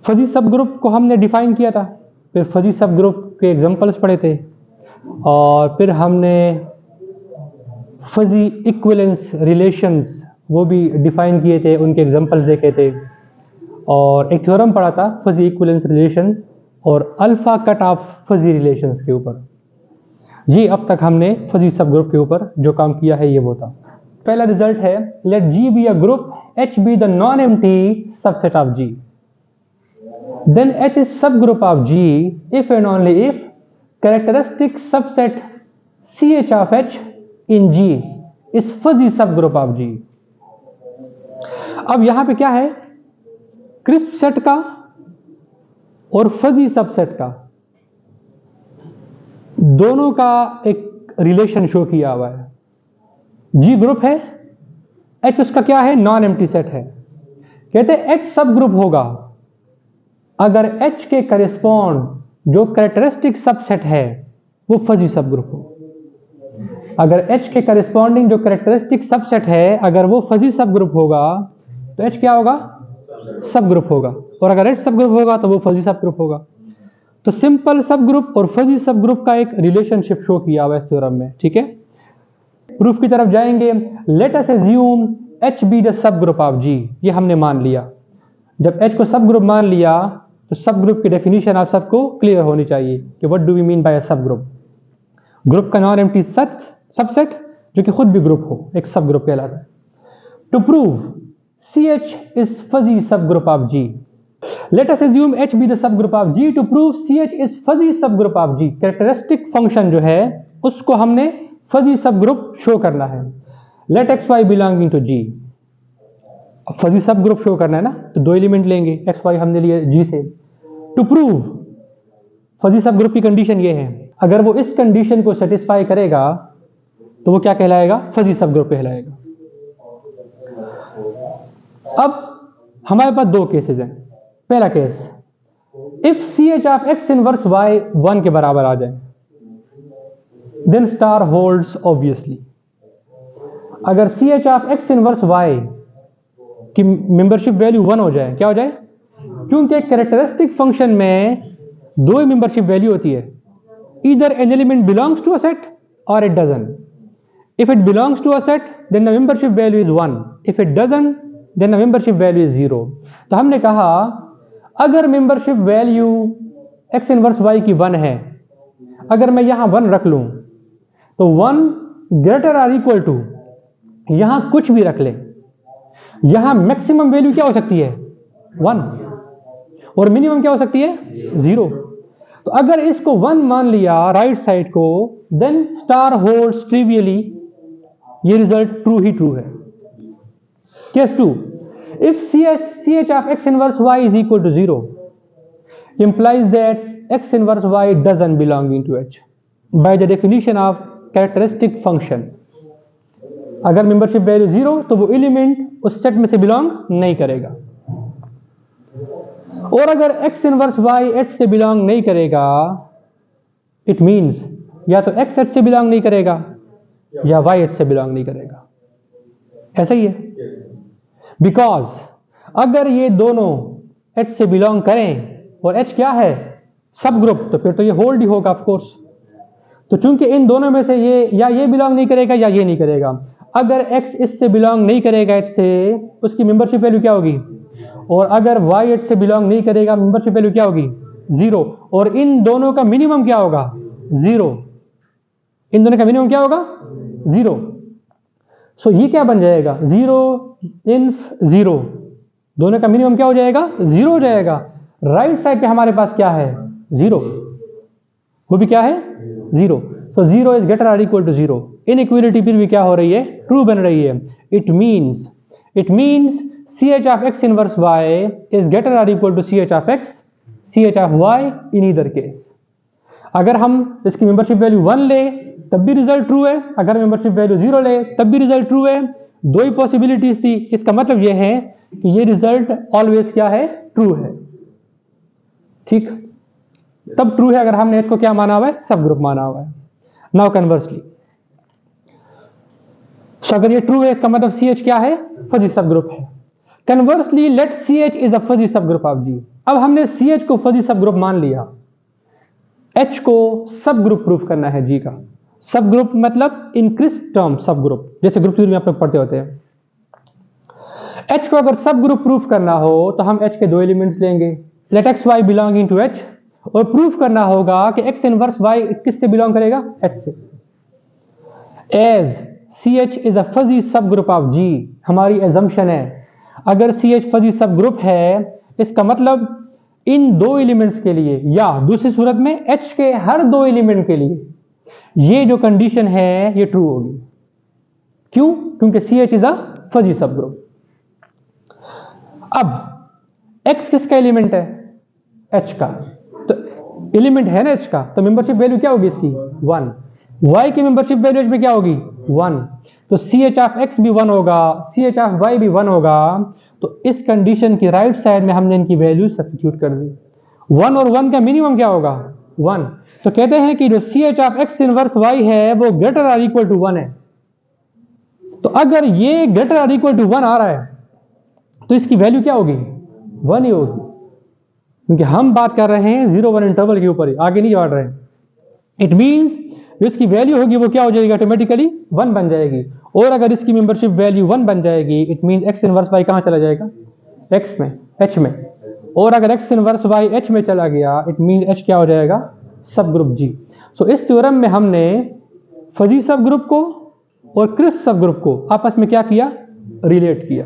Fuzzy सब group को हमने डिफाइन किया था, फिर फजी सब ग्रुप के एग्जांपल्स पढ़े थे, और फिर हमने फजी इक्विवेलेंस रिलेशंस वो भी डिफाइन किए थे, उनके एग्जांपल्स देखे थे, और एक थ्योरम पढ़ा था फजी इक्विवेलेंस रिलेशन और alpha cut off fuzzy relations के ऊपर। ये अब तक हमने फजी सब ग्रुप के ऊपर जो काम किया है ये वो था। पहला रिजल्ट है, let G be a group, H be the non empty subset of G, then H is subgroup of G if and only if characteristic subset CH of H in G is fuzzy subgroup of G। अब यहां पे क्या है, crisp set का और fuzzy subset का दोनों का एक रिलेशन शो किया हुआ है। G ग्रुप है, H उसका क्या है, नॉन एम्प्टी सेट है। कहते हैं H सब ग्रुप होगा अगर H के करेस्पॉन्ड जो कैरेक्टरिस्टिक सबसेट है वो फजी सब ग्रुप हो। अगर H के करेस्पॉन्डिंग जो कैरेक्टरिस्टिक सबसेट है अगर वो फजी सब ग्रुप होगा तो H क्या होगा, सब ग्रुप होगा, और अगर H सब ग्रुप होगा तो वो फजी सब ग्रुप होगा। तो सिंपल सब ग्रुप और फजी सब ग्रुप का एक रिलेशनशिप शो किया हुआ है थ्योरम में। ठीक है, प्रूफ की तरफ जाएंगे। Late us assume H be the सब ग्रुप ऑफ G, ये हमने मान लिया। जब H को सब ग्रुप मान लिया तो सब ग्रुप की डेफिनेशन आप सबको क्लियर होनी चाहिए कि what do we mean by a subgroup. Group का नॉन एम्प्टी सबसेट जो कि खुद भी ग्रुप हो, एक सब ग्रुप कहलाता है। To prove CH is fuzzy सब group of G, let us assume H be the सब group of G to prove CH is fuzzy सब group of G। Characteristic function जो है उसको हमने फजी सब ग्रुप शो करना है। Let XY belonging to G, fuzzy सब ग्रुप शो करना है ना, तो दो एलिमेंट लेंगे, XY हमने लिए G से। टू प्रूव फजी सब ग्रुप की कंडीशन ये है, अगर वो इस कंडीशन को सेटिस्फाई करेगा तो वो क्या कहलाएगा, फजी सब ग्रुप कहलाएगा। अब हमारे पास दो केसेस हैं। पहला case, if CH of X inverse Y 1 के बराबर आ जाए देन स्टार होल्ड्स ऑब्वियसली। अगर CH of X inverse Y की मेंबरशिप वैल्यू 1 हो जाए, क्या हो जाए, क्योंकि कैरेक्टरिस्टिक फंक्शन में दो ही मेंबरशिप वैल्यू होती है, either an element belongs to a set और it doesn't. If it belongs to a set then the membership value is 1, if it doesn't then the membership value is 0। तो हमने कहा अगर membership value X inverse Y की 1 है, अगर मैं यहां 1 रख लूं तो 1 ग्रेटर और इक्वल टू, यहां कुछ भी रख ले, यहां मैक्सिमम वैल्यू क्या हो सकती है, 1, और मिनिमम क्या हो सकती है, 0। तो अगर इसको 1 मान लिया राइट साइड को, देन स्टार होल्ड्स ट्रिवियली, ये रिजल्ट ट्रू ही ट्रू है। Case 2, if CH of X inverse Y is equal to 0 implies that X inverse Y doesn't belong into H by the definition of characteristic function। अगर membership value 0 तो वो element उस set में से belong नहीं करेगा, और अगर X इनवर्स Y H से बिलोंग नहीं करेगा, इट मींस या तो X H से बिलोंग नहीं करेगा या Y H से बिलोंग नहीं करेगा। ऐसा ही है, बिकॉज अगर ये दोनों H से बिलोंग करें और H क्या है, सब ग्रुप, तो फिर तो ये होल्ड ही होगा ऑफ कोर्स। तो चूंकि इन दोनों में से ये बिलोंग नहीं करेगा या ये नहीं करेगा, अगर X इससे बिलोंग नहीं करेगा H से, उसकी मेंबरशिप वैल्यू क्या होगी, और अगर Y H से बिलोंग नहीं करेगा, मेंबरशिप वैल्यू क्या होगी, 0, और इन दोनों का मिनिमम क्या होगा, 0। इन दोनों का मिनिमम क्या होगा, 0। सो ये क्या बन जाएगा, 0 इन्फ 0, दोनों का मिनिमम क्या हो जाएगा, 0 हो जाएगा। राइट साइड पे हमारे पास क्या है, 0, वो भी क्या है, 0। सो 0 इज ग्रेटर और इक्वल टू 0। इनइक्वालिटी फिर भी क्या हो रही है, ट्रू बन रही है। It means CH of X inverse Y is greater or equal to CH of X, CH of Y in either case। अगर हम इसकी मेंबरशिप वैल्यू 1 ले तब भी रिजल्ट ट्रू है, अगर मेंबरशिप वैल्यू 0 ले तब भी रिजल्ट ट्रू है। दो ही पॉसिबिलिटीज थी, इसका मतलब यह है कि ये रिजल्ट ऑलवेज क्या है, ट्रू है। ठीक, तब ट्रू है अगर हमने इसको क्या माना हुआ है, सब ग्रुप माना हुआ है। नाउ कन्वर्सली, सो अगर ये ट्रू है इसका मतलब CH क्या है, फजी सब ग्रुप है। Conversely let CH is a fuzzy सब ग्रुप ऑफ G। अब हमने CH को फजी सब ग्रुप मान लिया, H को सब ग्रुप प्रूफ करना है G का। सब ग्रुप मतलब इंक्रीज टर्म सब ग्रुप, जैसे ग्रुप थ्योरी में आप लोग पढ़ते होते हैं। H को अगर सब ग्रुप प्रूफ करना हो तो हम H के दो एलिमेंट्स लेंगे, let x y belonging to H, और प्रूफ करना होगा कि एक्स इनवर्स y किससे बिलोंग करेगा, H से। As CH is a fuzzy सब ग्रुप ऑफ G, हमारी एजम्पशन है अगर CH फजी सब ग्रुप है, इसका मतलब इन दो एलिमेंट्स के लिए, या दूसरी सूरत में H के हर दो एलिमेंट के लिए ये जो कंडीशन है ये ट्रू होगी। क्यों? क्योंकि CH इज अ फजी सब ग्रुप। अब X किसका एलिमेंट है, H का, तो एलिमेंट है ना H का, तो मेंबरशिप वैल्यू क्या होगी इसकी 1। Y की मेंबरशिप वैल्यू में क्या होगी 1, तो CH ऑफ X भी 1 होगा, CH ऑफ Y भी 1 होगा। तो इस कंडीशन की राइट साइड में हमने इनकी वैल्यू सब्स्टिट्यूट कर दी। 1 और 1 का मिनिमम क्या होगा 1, तो कहते हैं कि जो CH of X inverse Y है वो ग्रेटर आर इक्वल टू 1 है। तो अगर ये ग्रेटर आर इक्वल टू 1 आ रहा है तो इसकी वैल्यू क्या होगी 1 ही होगी, क्योंकि हम बात कर रहे हैं 0-1 इंटरवल के ऊपर ही, आगे नहीं बढ़ रहे हैं। इट मींस इसकी वैल्यू होगी वो क्या हो जाएगी, ऑटोमेटिकली 1 बन जाएगी। और अगर इसकी मेंबरशिप वैल्यू 1 बन जाएगी, it means x inverse y कहां चला जाएगा, एक्स में, H में। और अगर एक्स इनवर्स वाई H में चला गया, इट मींस H क्या हो जाएगा, सब ग्रुप G। सो इस थ्योरम में हमने फजी सब ग्रुप को और क्रिस्प सब ग्रुप को आपस में क्या किया, रिलेट किया।